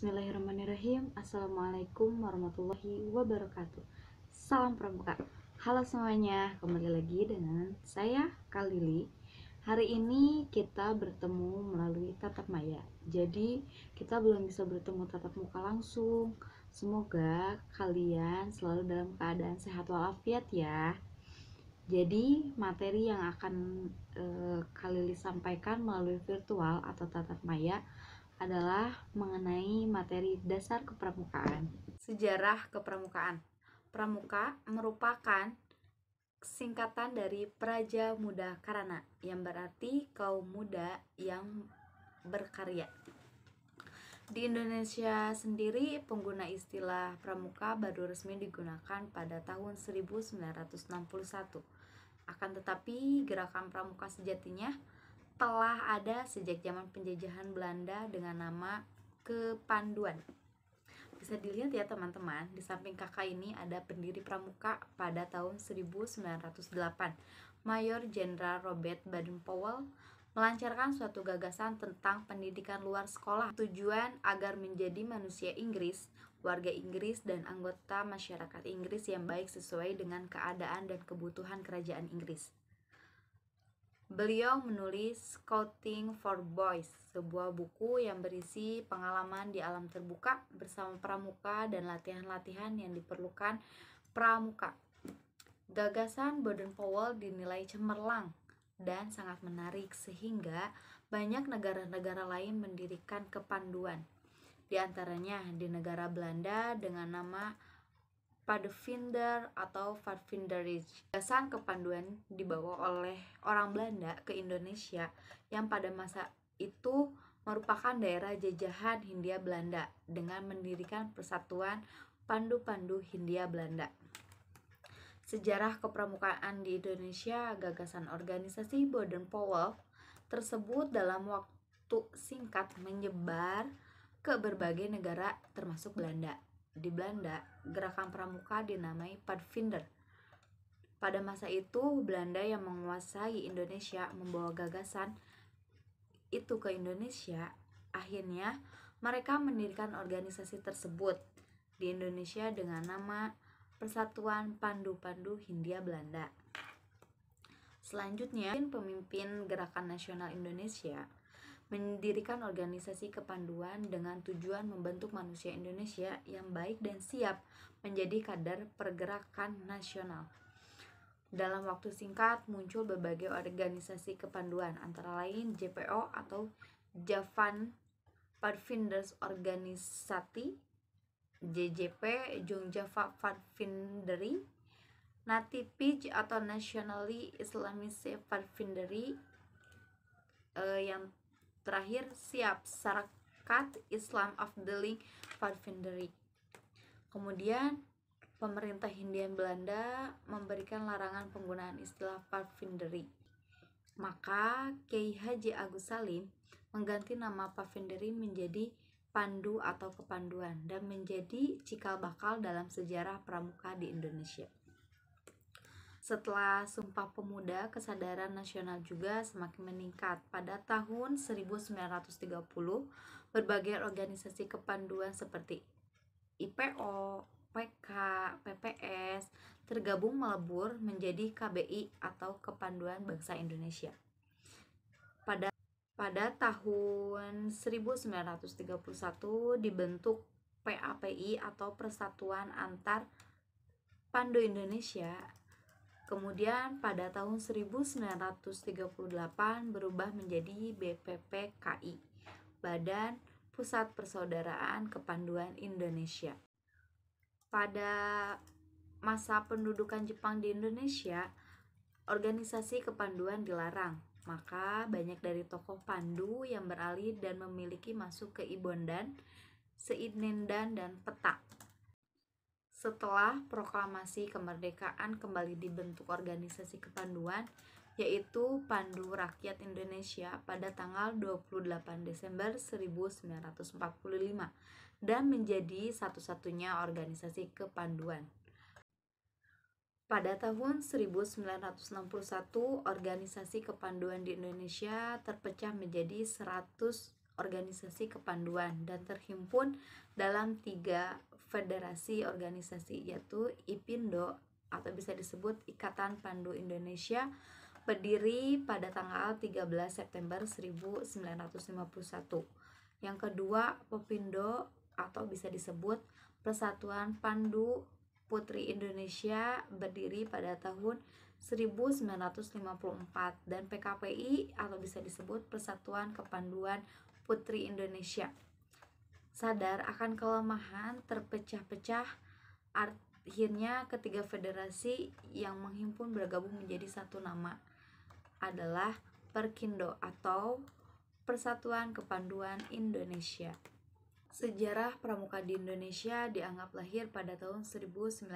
Bismillahirrahmanirrahim. Assalamualaikum warahmatullahi wabarakatuh. Salam pramuka. Halo semuanya, kembali lagi dengan saya Kalili. Hari ini kita bertemu melalui tatap maya. Jadi kita belum bisa bertemu tatap muka langsung. Semoga kalian selalu dalam keadaan sehat walafiat ya. Jadi materi yang akan Kalili sampaikan melalui virtual atau tatap maya adalah mengenai materi dasar kepramukaan. Sejarah kepramukaan. Pramuka merupakan singkatan dari Praja Muda Karana yang berarti kaum muda yang berkarya. Di Indonesia sendiri, pengguna istilah pramuka baru resmi digunakan pada tahun 1961. Akan tetapi, gerakan pramuka sejatinya telah ada sejak zaman penjajahan Belanda dengan nama kepanduan. Bisa dilihat ya teman-teman, di samping kakak ini ada pendiri pramuka pada tahun 1908, Mayor Jenderal Robert Baden-Powell melancarkan suatu gagasan tentang pendidikan luar sekolah, tujuan agar menjadi manusia Inggris, warga Inggris dan anggota masyarakat Inggris yang baik sesuai dengan keadaan dan kebutuhan kerajaan Inggris. Beliau menulis Scouting for Boys, sebuah buku yang berisi pengalaman di alam terbuka bersama pramuka dan latihan-latihan yang diperlukan pramuka. Gagasan Baden-Powell dinilai cemerlang dan sangat menarik sehingga banyak negara-negara lain mendirikan kepanduan. Di antaranya di negara Belanda dengan nama Padvinder atau Padvinderij. Gagasan kepanduan dibawa oleh orang Belanda ke Indonesia yang pada masa itu merupakan daerah jajahan Hindia Belanda dengan mendirikan Persatuan Pandu-Pandu Hindia Belanda. Sejarah kepramukaan di Indonesia. Gagasan organisasi Baden-Powell tersebut dalam waktu singkat menyebar ke berbagai negara termasuk Belanda. Di Belanda, gerakan pramuka dinamai Padvinder. Pada masa itu, Belanda yang menguasai Indonesia membawa gagasan itu ke Indonesia. Akhirnya, mereka mendirikan organisasi tersebut di Indonesia dengan nama Persatuan Pandu-Pandu Hindia Belanda. Selanjutnya, pemimpin Gerakan Nasional Indonesia mendirikan organisasi kepanduan dengan tujuan membentuk manusia Indonesia yang baik dan siap menjadi kader pergerakan nasional. Dalam waktu singkat muncul berbagai organisasi kepanduan, antara lain JPO atau Javan Padvinders Organisati, JJP Jong Java Padvinderi, Natipij atau Nationally Islamist Padvinderi, yang terakhir SIAP, Sarakat Islam Afdeling Padvinderi. Kemudian pemerintah Hindia Belanda memberikan larangan penggunaan istilah Padvinderi. Maka Kiai Haji Agus Salim mengganti nama Padvinderi menjadi Pandu atau Kepanduan dan menjadi cikal bakal dalam sejarah pramuka di Indonesia. Setelah Sumpah Pemuda, kesadaran nasional juga semakin meningkat. Pada tahun 1930, berbagai organisasi kepanduan seperti IPO, PK, PPS tergabung melebur menjadi KBI atau Kepanduan Bangsa Indonesia. Pada tahun 1931 dibentuk PAPI atau Persatuan Antar Pandu Indonesia. Kemudian pada tahun 1938 berubah menjadi BPPKI, Badan Pusat Persaudaraan Kepanduan Indonesia. Pada masa pendudukan Jepang di Indonesia, organisasi kepanduan dilarang. Maka banyak dari tokoh pandu yang beralih dan memiliki masuk ke Ibondan, Seinendan, dan Peta. Setelah proklamasi kemerdekaan kembali dibentuk organisasi kepanduan, yaitu Pandu Rakyat Indonesia pada tanggal 28 Desember 1945 dan menjadi satu-satunya organisasi kepanduan. Pada tahun 1961, organisasi kepanduan di Indonesia terpecah menjadi 100 organisasi kepanduan dan terhimpun dalam 3 federasi organisasi, yaitu IPINDO atau bisa disebut Ikatan Pandu Indonesia, berdiri pada tanggal 13 September 1951. Yang kedua, Popindo atau bisa disebut Persatuan Pandu Putri Indonesia, berdiri pada tahun 1954, dan PKPI atau bisa disebut Persatuan Kepanduan Putri Indonesia. Sadar akan kelemahan terpecah-pecah, akhirnya ketiga federasi yang menghimpun bergabung menjadi satu nama adalah Perkindo atau Persatuan Kepanduan Indonesia. Sejarah pramuka di Indonesia dianggap lahir pada tahun 1961.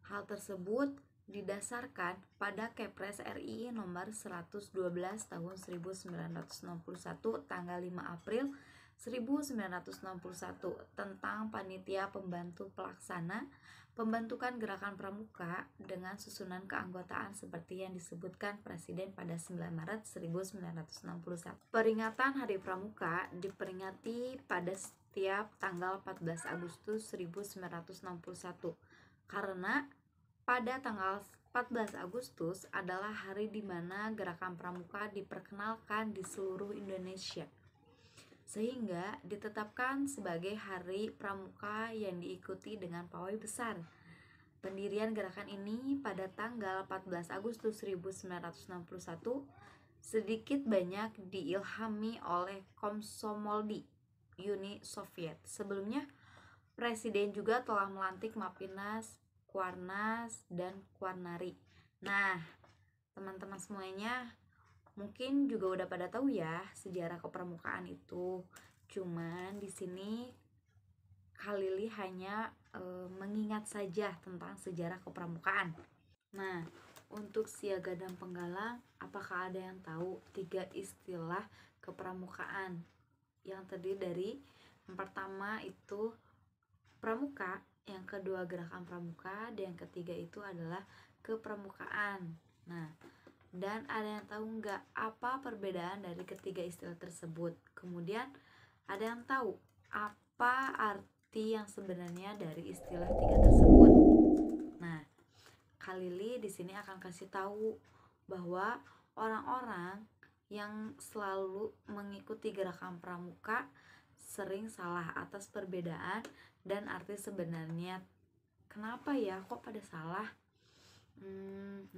Hal tersebut didasarkan pada Kepres RI nomor 112 tahun 1961 tanggal 5 April 1961 tentang Panitia Pembantu Pelaksana Pembentukan Gerakan Pramuka dengan susunan keanggotaan seperti yang disebutkan Presiden pada 9 Maret 1961. Peringatan Hari Pramuka diperingati pada setiap tanggal 14 Agustus 1961 karena pada tanggal 14 Agustus adalah hari di mana Gerakan Pramuka diperkenalkan di seluruh Indonesia, sehingga ditetapkan sebagai Hari Pramuka yang diikuti dengan pawai besar. Pendirian gerakan ini pada tanggal 14 Agustus 1961 sedikit banyak diilhami oleh Komsomoldi, Uni Soviet. Sebelumnya, Presiden juga telah melantik Mapinas, Kuarnas, dan Kuarnari. Nah, teman-teman semuanya mungkin juga udah pada tahu ya sejarah kepramukaan itu. Cuman di sini Khalili hanya mengingat saja tentang sejarah kepramukaan. Nah, untuk siaga dan penggalang, apakah ada yang tahu 3 istilah kepramukaan yang terdiri dari yang pertama itu pramuka, yang kedua gerakan pramuka, dan yang ketiga itu adalah kepramukaan. Nah, dan ada yang tahu nggak apa perbedaan dari ketiga istilah tersebut? Kemudian ada yang tahu apa arti yang sebenarnya dari istilah 3 tersebut? Nah, Khalili di sini akan kasih tahu bahwa orang-orang yang selalu mengikuti gerakan pramuka sering salah atas perbedaan dan arti sebenarnya. Kenapa ya kok pada salah?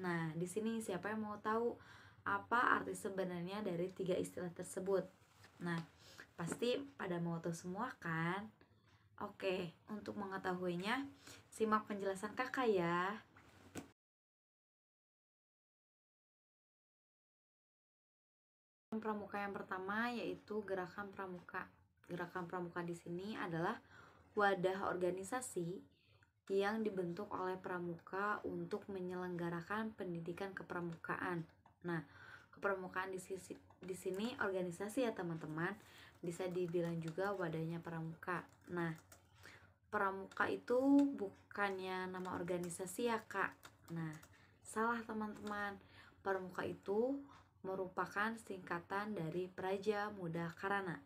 Nah, di sini siapa yang mau tahu apa arti sebenarnya dari 3 istilah tersebut? Nah, pasti pada mau tahu semua kan? Oke, untuk mengetahuinya, simak penjelasan kakak ya. Pramuka yang pertama yaitu gerakan pramuka. Gerakan pramuka di sini adalah wadah organisasi yang dibentuk oleh pramuka untuk menyelenggarakan pendidikan kepramukaan. Nah, kepramukaan di sini organisasi ya teman-teman, bisa dibilang juga wadahnya pramuka. Nah, pramuka itu bukannya nama organisasi ya kak. Nah, salah teman-teman. Pramuka itu merupakan singkatan dari Praja Muda Karana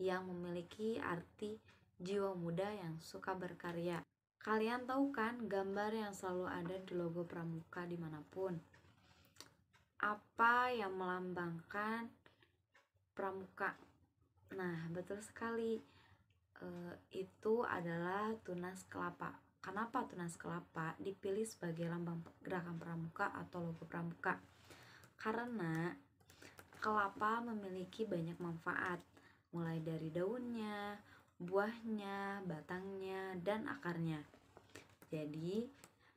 yang memiliki arti jiwa muda yang suka berkarya. Kalian tahu kan gambar yang selalu ada di logo pramuka dimanapun? Apa yang melambangkan pramuka? Nah, betul sekali. Itu adalah tunas kelapa. Kenapa tunas kelapa dipilih sebagai lambang gerakan pramuka atau logo pramuka? Karena kelapa memiliki banyak manfaat, mulai dari daunnya, buahnya, batangnya, dan akarnya. Jadi,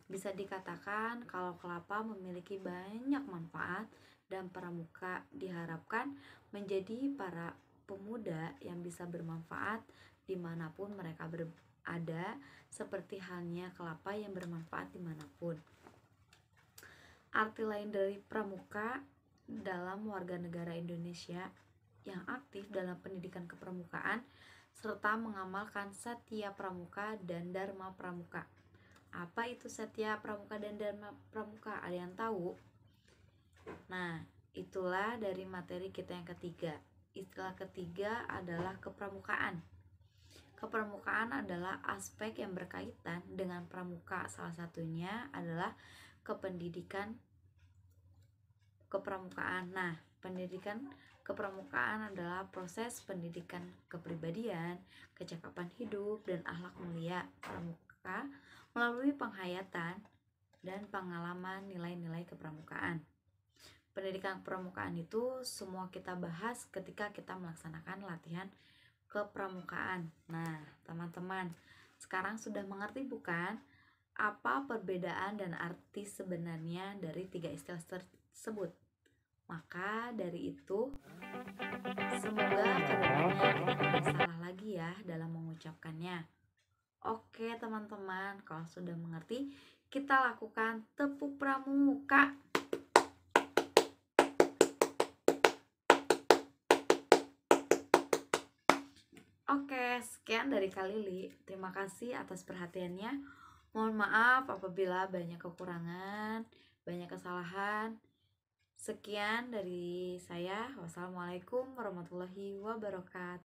bisa dikatakan kalau kelapa memiliki banyak manfaat dan pramuka diharapkan menjadi para pemuda yang bisa bermanfaat dimanapun mereka berada, seperti halnya kelapa yang bermanfaat dimanapun. Arti lain dari pramuka dalam warga negara Indonesia yang aktif dalam pendidikan kepramukaan serta mengamalkan Satya Pramuka dan Dharma Pramuka. Apa itu Satya Pramuka dan Dharma Pramuka? Ada yang tahu? Nah, itulah dari materi kita yang ketiga. istilah ketiga adalah kepramukaan. Kepramukaan adalah aspek yang berkaitan dengan pramuka. Salah satunya adalah kependidikan kepramukaan. Nah, pendidikan kepramukaan adalah proses pendidikan kepribadian, kecakapan hidup, dan akhlak mulia pramuka melalui penghayatan dan pengalaman nilai-nilai kepramukaan. Pendidikan kepramukaan itu semua kita bahas ketika kita melaksanakan latihan kepramukaan. Nah, teman-teman, sekarang sudah mengerti bukan apa perbedaan dan arti sebenarnya dari tiga istilah tersebut? Maka dari itu, semoga kedepannya kita tidak salah lagi ya dalam mengucapkannya. Oke teman-teman, kalau sudah mengerti, kita lakukan tepuk pramuka. Oke, sekian dari Kak Lili. Terima kasih atas perhatiannya. Mohon maaf apabila banyak kekurangan, banyak kesalahan. Sekian dari saya. Wassalamualaikum warahmatullahi wabarakatuh.